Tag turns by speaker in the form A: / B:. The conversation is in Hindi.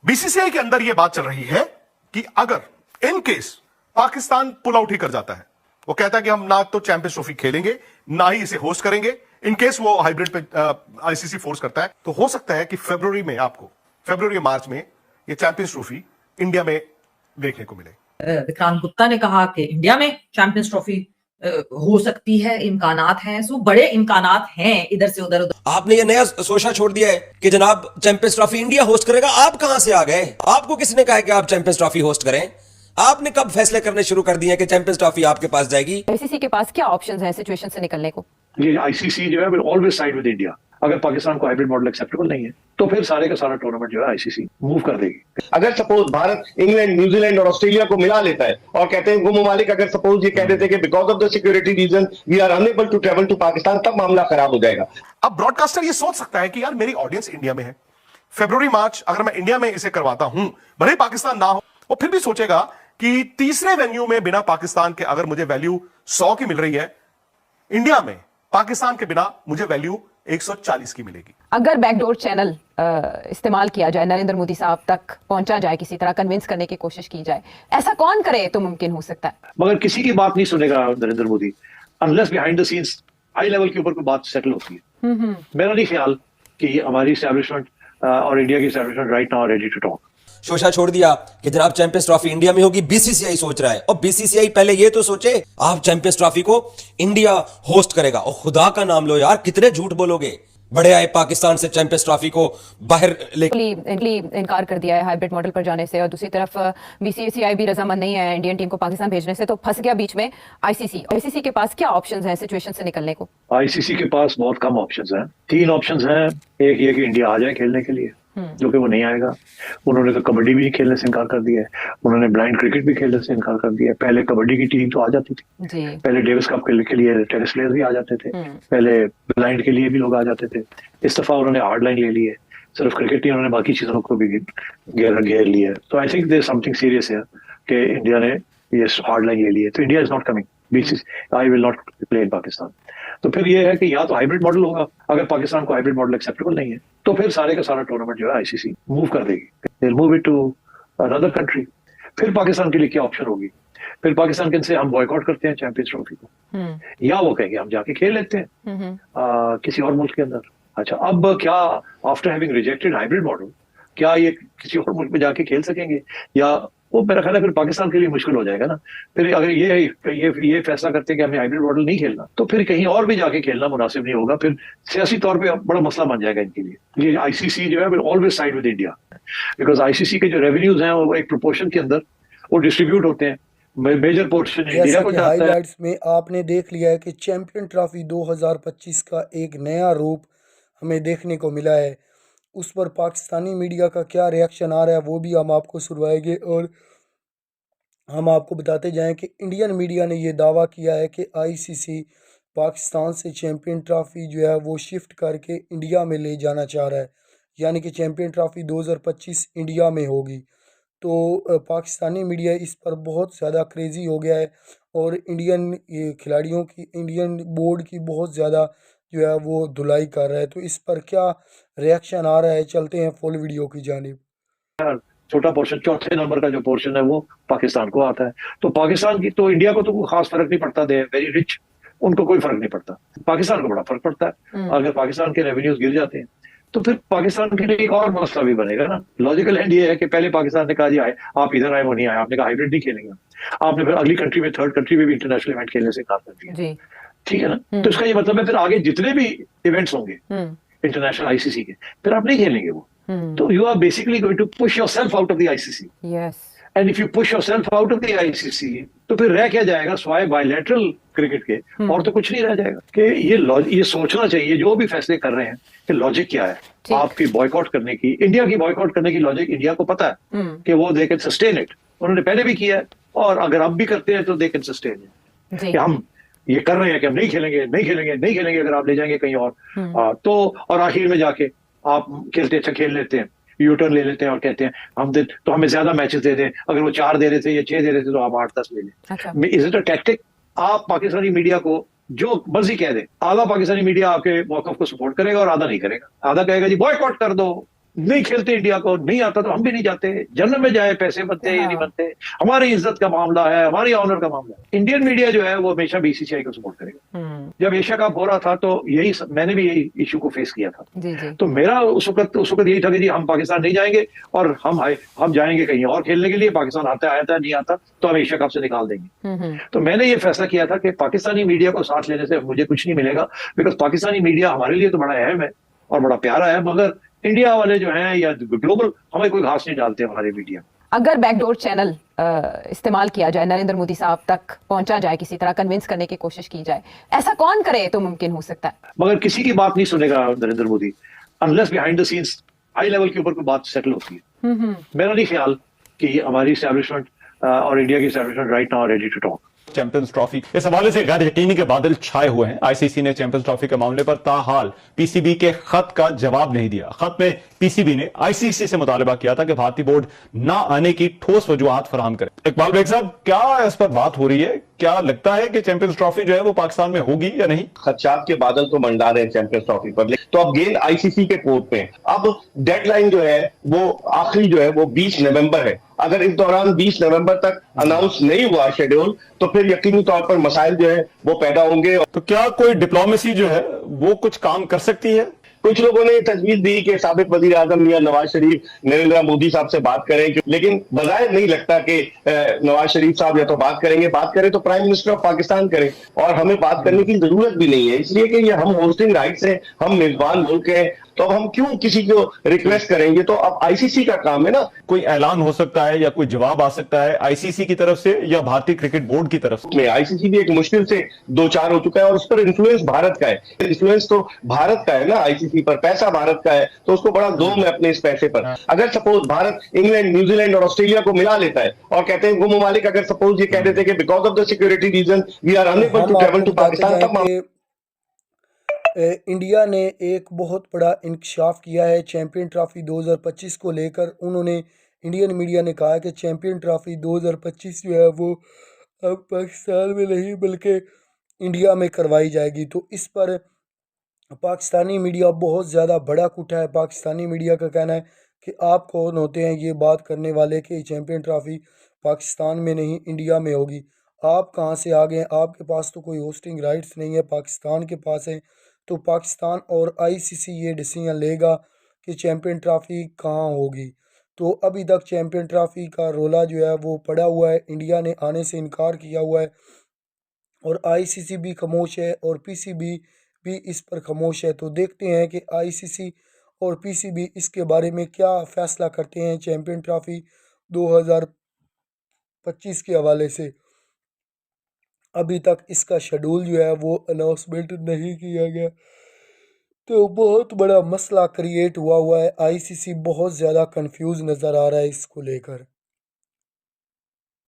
A: बीसीसीआई के अंदर यह बात चल रही है कि अगर in case Pakistan pull out ही कर जाता है, वो कहता है कि हम ना तो चैंपियंस ट्रॉफी खेलेंगे ना ही इसे होस्ट करेंगे, इन केस वो हाइब्रिड पे आईसीसी फोर्स करता है, तो हो सकता है कि फरवरी मार्च में ये चैंपियंस ट्रॉफी इंडिया में देखने को मिले।
B: विक्रांत गुप्ता ने कहा कि इंडिया में चैंपियंस ट्रॉफी हो सकती है, इम्कानात हैं, सो बड़े इम्कानात हैं इधर से उधर।
C: आपने ये नया सोचा छोड़ दिया है कि जनाब चैंपियंस ट्रॉफी इंडिया होस्ट करेगा। आप कहां से आ गए? आपको किसने कहा है कि आप चैंपियंस ट्रॉफी होस्ट करें? आपने कब फैसले करने शुरू कर दिए कि चैंपियंस ट्रॉफी आपके पास जाएगी?
D: आईसीसी के पास क्या ऑप्शंस हैं सिचुएशन से निकलने को?
E: ये आईसीसी जो है will always side with India. अगर पाकिस्तान को हाइब्रिड मॉडल एक्सेप्टेबल नहीं है तो फिर सारे का सारा टूर्नामेंट जो है आईसीसी मूव कर देगी।
F: अगर सपोज भारत इंग्लैंड, न्यूजीलैंड और ऑस्ट्रेलिया को मिला लेता है और कहते हैं वो ममालिक अगर सपोज ये कह देते हैं कि because of the security reason we are unable to travel to Pakistan, तब मामला खराब हो जाएगा।
A: अब ब्रॉडकास्टर ये सोच सकता है कि यार मेरी ऑडियंस इंडिया में है, फरवरी मार्च अगर मैं इंडिया में इसे करवाता हूं, भले ही पाकिस्तान ना हो, वो फिर भी सोचेगा कि तीसरे वेन्यू में बिना पाकिस्तान के अगर मुझे वैल्यू 100 की मिल रही है, इंडिया में पाकिस्तान के बिना मुझे वैल्यू 140 की मिलेगी।
D: अगर बैकडोर चैनल इस्तेमाल किया जाए, नरेंद्र मोदी साहब तक पहुंचा जाए, किसी तरह कन्विंस करने की कोशिश की जाए, ऐसा कौन करे तो मुमकिन हो सकता है?
E: मगर किसी की बात नहीं सुनेगा Narendra Modi unless behind the scenes high level के ऊपर कोई बात सेटल होती है। मेरा नहीं ख्याल कि हमारी एस्टैब्लिशमेंट और इंडिया की establishment right now ready to talk.
C: शोशा छोड़ दिया कि जनाब चैंपियंस ट्रॉफी इंडिया में होगी, बीसीसीआई सोच रहा है। और बीसीसीआई पहले ये तो सोचे आप चैंपियंस ट्रॉफी को इंडिया होस्ट करेगा। और खुदा का नाम लो यार, कितने झूठ बोलोगे। बड़े आए पाकिस्तान से चैंपियंस ट्रॉफी को बाहर
D: इनकार कर दिया है हाइब्रिड मॉडल पर जाने से, और दूसरी तरफ बीसीसीआई भी रजामंद नहीं है इंडियन टीम को पाकिस्तान भेजने से, तो फंस गया बीच में आईसीसी के पास क्या ऑप्शंस हैं सिचुएशन से निकलने को?
E: आईसीसी के पास बहुत कम ऑप्शंस हैं। 3 ऑप्शंस हैं। एक ये कि इंडिया आ जाए खेलने के लिए, जो कि वो नहीं आएगा। उन्होंने तो कबड्डी भी खेलने से इनकार कर दिया है, उन्होंने ब्लाइंड क्रिकेट भी खेलने से इनकार कर दिया है। पहले कबड्डी की टीम तो आ जाती थी
D: जी।
E: पहले डेविस कप के लिए टेनिस प्लेयर्स भी आ जाते थे, पहले ब्लाइंड के लिए भी लोग आ जाते थे। इस दफा उन्होंने हार्ड लाइन ले ली है, सिर्फ क्रिकेट ही, उन्होंने बाकी चीजों को भी घेर लिया है। तो I think there something serious है कि इंडिया ने ये हार्ड लाइन ले ली है। तो India is not coming, BCCI will not play in Pakistan. तो फिर ये है कि या तो हाइब्रिड मॉडल होगा, अगर पाकिस्तान को हाइब्रिड मॉडल एक्सेप्टेबल नहीं है तो फिर सारे का सारा टूर्नामेंट जो है आईसीसी मूव कर देगी, they will move it to another country. फिर पाकिस्तान के लिए क्या ऑप्शन होगी? फिर पाकिस्तान के से हम बॉयकॉट करते हैं चैंपियंस ट्रॉफी को, या वो कहेंगे हम जाके खेल लेते हैं किसी और मुल्क के अंदर। अच्छा, अब क्या after having rejected hybrid model क्या ये किसी और मुल्क में जाके खेल सकेंगे? या वो मेरा ख्याल है फिर पाकिस्तान के लिए मुश्किल हो जाएगा ना। फिर अगर ये फैसला करते हैं कि हमें हाइब्रिड मॉडल नहीं खेलना, तो फिर कहीं और भी जाके खेलना मुनासिब नहीं होगा। फिर सियासी तौर पे बड़ा मसला बन जाएगा इनके लिए। ये आईसीसी जो है will always side with India, because ICC के जो रेवेन्यूज हैं वो एक प्रोपोर्शन के अंदर वो डिस्ट्रीब्यूट होते हैं। मेजर पोर्शन इंडिया को जाता है।
G: हाइलाइट्स में आपने देख लिया है कि चैंपियन ट्रॉफी 2025 का एक नया रूप हमें देखने को मिला है। उस पर पाकिस्तानी मीडिया का क्या रिएक्शन आ रहा है वो भी हम आपको सुनवाएंगे, और हम आपको बताते जाएं कि इंडियन मीडिया ने ये दावा किया है कि आईसीसी पाकिस्तान से चैंपियन ट्रॉफी जो है वो शिफ्ट करके इंडिया में ले जाना चाह रहा है, यानी कि चैंपियन ट्रॉफी 2025 इंडिया में होगी। तो पाकिस्तानी मीडिया इस पर बहुत ज़्यादा क्रेज़ी हो गया है, और इंडियन खिलाड़ियों की, इंडियन बोर्ड की बहुत ज़्यादा जो है वो धुलाई कर रहा है। तो इस पर क्या रिएक्शन आ रहा है, चलते हैं फुल वीडियो की जानिब।
E: छोटा पोर्शन, चौथे नंबर का जो पोर्शन है वो पाकिस्तान को आता है। तो पाकिस्तान की, तो इंडिया को तो कोई खास फर्क नहीं पड़ता, दे वेरी रिच, उनको कोई फर्क नहीं पड़ता। पाकिस्तान को बड़ा फर्क पड़ता है। अगर पाकिस्तान के रेवेन्यूज गिर जाते हैं तो फिर पाकिस्तान के लिए एक और मसला भी बनेगा ना। लॉजिकल एंड ये है कि पहले पाकिस्तान ने कहा जी आए, आप इधर आए, वो नहीं आए, आपने कहा हाइब्रिड नहीं खेलेंगे। आपने फिर अगली कंट्री में, थर्ड कंट्री में भी इंटरनेशनल इवेंट खेलने से इनकार कर दिया, ठीक है ना। तो इसका ये मतलब है फिर आगे जितने भी इवेंट्स होंगे इंटरनेशनल आईसीसी के, फिर आप नहीं खेलेंगे वो। तो you are basically going to push yourself out of the ICC. And if you push yourself out of the ICC, तो फिर रह क्या जाएगा स्वाय बायलैटरल क्रिकेट के, और तो कुछ नहीं रह जाएगा। कि ये सोचना चाहिए जो भी फैसले कर रहे हैं कि लॉजिक क्या है आपकी बॉयकॉट करने की, इंडिया की बॉयकॉट करने की लॉजिक इंडिया को पता है कि वो दे कैन सस्टेन इट। उन्होंने पहले भी किया है, और अगर अब भी करते हैं तो दे कैन सस्टेन इट। कि हम ये कर रहे हैं कि हम नहीं खेलेंगे अगर आप ले जाएंगे कहीं और तो, और आखिर में जाके आप खेल लेते हैं, यू टर्न ले लेते हैं और कहते हैं हम तो हमें ज्यादा मैचेस दे दें, अगर वो 4 दे रहे थे या 6 दे रहे थे तो आप 8-10 ले लें। Is it a tactic? आप पाकिस्तानी मीडिया को जो मर्जी कह दे, आधा पाकिस्तानी मीडिया आपके मौकफ को सपोर्ट करेगा और आधा नहीं करेगा। आधा कहेगा जी बॉयकॉट कर दो, नहीं खेलते इंडिया को, नहीं आता तो हम भी नहीं जाते, जन्म में जाए पैसे बनते हैं या नहीं बनते, हमारी इज्जत का मामला है, हमारी ऑनर का मामला है। इंडियन मीडिया जो है वो हमेशा बीसीसीआई को सपोर्ट करेगा। जब एशिया कप हो रहा था तो मैंने भी यही इशू को फेस किया था।
D: जी जी।
E: तो मेरा उस वक्त यही था कि जी हम पाकिस्तान नहीं जाएंगे और हम जाएंगे कहीं और खेलने के लिए, पाकिस्तान आता है नहीं आता तो हम एशिया कप से निकाल देंगे। तो मैंने ये फैसला किया था कि पाकिस्तानी मीडिया को साथ लेने से मुझे कुछ नहीं मिलेगा, बिकॉज पाकिस्तानी मीडिया हमारे लिए तो बड़ा अहम है और बड़ा प्यारा है, मगर इंडिया वाले जो हैं या ग्लोबल हमें कोई घास नहीं डालते हमारे मीडिया।
D: अगर बैकडोर चैनल इस्तेमाल किया जाए, नरेंद्र मोदी साहब तक पहुंचा जाए, किसी तरह कन्विंस करने की कोशिश की जाए, ऐसा कौन करे तो मुमकिन हो सकता है?
E: मगर किसी की बात नहीं सुनेगा Narendra Modi unless behind the scenes high level के ऊपर कोई बात सेटल होती है। मेरा नहीं ख्याल कि हमारी एस्टैब्लिशमेंट और इंडिया की establishment right now ready to talk.
H: Champions trophy इस हवाले से गैर यकीनी के बादल छाए हुए हैं। आईसीसी ने चैंपियंस ट्रॉफी के मामले पर ताहाल पीसीबी के खत का जवाब नहीं दिया। खत में पीसीबी ने आईसीसी से मुतालबा किया था कि भारतीय बोर्ड ना आने की ठोस वजूहात फराहम करे। इकबाल बेग साहब, क्या इस पर बात हो रही है? क्या लगता है कि चैंपियंस ट्रॉफी जो है वो पाकिस्तान में होगी या नहीं?
F: खदशात के बादल तो मंडा रहे हैं चैंपियंस ट्रॉफी पर, तो अब गेंद आईसीसी के कोर्ट पे है। अब डेडलाइन जो है वो आखिरी जो है वो 20 नवंबर है। अगर इस दौरान 20 नवंबर तक अनाउंस नहीं हुआ शेड्यूल तो फिर यकीनी तौर पर मसाइल जो है वो पैदा होंगे।
H: तो क्या कोई डिप्लोमेसी जो है वो कुछ काम कर सकती है?
F: कुछ लोगों ने तजवीज दी कि साबिक वजीर आजम मियां नवाज शरीफ नरेंद्र मोदी साहब से बात करें, लेकिन बजाय नहीं लगता कि नवाज शरीफ साहब या तो बात करें तो प्राइम मिनिस्टर ऑफ पाकिस्तान करें, और हमें बात करने की जरूरत भी नहीं है, इसलिए कि ये हम होस्टिंग राइट्स हैं, हम मेजबान मुल्क हैं, तो अब हम क्यों किसी को रिक्वेस्ट करेंगे? तो अब आईसीसी का काम है ना।
H: कोई ऐलान हो सकता है या कोई जवाब आ सकता है आईसीसी की तरफ से या भारतीय क्रिकेट बोर्ड की तरफ से?
F: आईसीसी भी एक मुश्किल से 2-4 हो चुका है और उस पर इन्फ्लुएंस भारत का है। इन्फ्लुएंस तो भारत का है ना, आईसीसी पर पैसा भारत का है, तो उसको बड़ा जोम है अपने इस पैसे पर। अगर सपोज भारत इंग्लैंड, न्यूजीलैंड और ऑस्ट्रेलिया को मिला लेता है और कहते हैं वो ममालिक अगर सपोज ये कह देते हैं कि because of the security reason we are unable to travel to Pakistan, तब
G: इंडिया ने एक बहुत बड़ा इंकशाफ किया है चैंपियन ट्रॉफी 2025 को लेकर। उन्होंने इंडियन मीडिया ने कहा है कि चैंपियन ट्रॉफी 2025 जो है वो अब पाकिस्तान में नहीं बल्कि इंडिया में करवाई जाएगी। तो इस पर पाकिस्तानी मीडिया बहुत ज़्यादा भड़क उठा है। पाकिस्तानी मीडिया का कहना है कि आप कौन होते हैं ये बात करने वाले कि चैंपियन ट्रॉफी पाकिस्तान में नहीं इंडिया में होगी? आप कहाँ से आ गए? आपके पास तो कोई होस्टिंग राइट्स नहीं है, पाकिस्तान के पास है। तो पाकिस्तान और आईसीसी ये डिसीजन लेगा कि चैंपियन ट्रॉफी कहाँ होगी। तो अभी तक चैंपियन ट्रॉफी का रोला जो है वो पड़ा हुआ है, इंडिया ने आने से इनकार किया हुआ है और आईसीसी भी खामोश है और पीसीबी भी इस पर खामोश है। तो देखते हैं कि आईसीसी और पीसीबी इसके बारे में क्या फैसला करते हैं चैंपियन ट्रॉफी 2025 के हवाले से। अभी तक इसका शेड्यूल जो है वो अनाउंसमेंट नहीं किया गया, तो बहुत बड़ा मसला क्रिएट हुआ है। आईसीसी बहुत ज़्यादा कंफ्यूज नज़र आ रहा है इसको लेकर।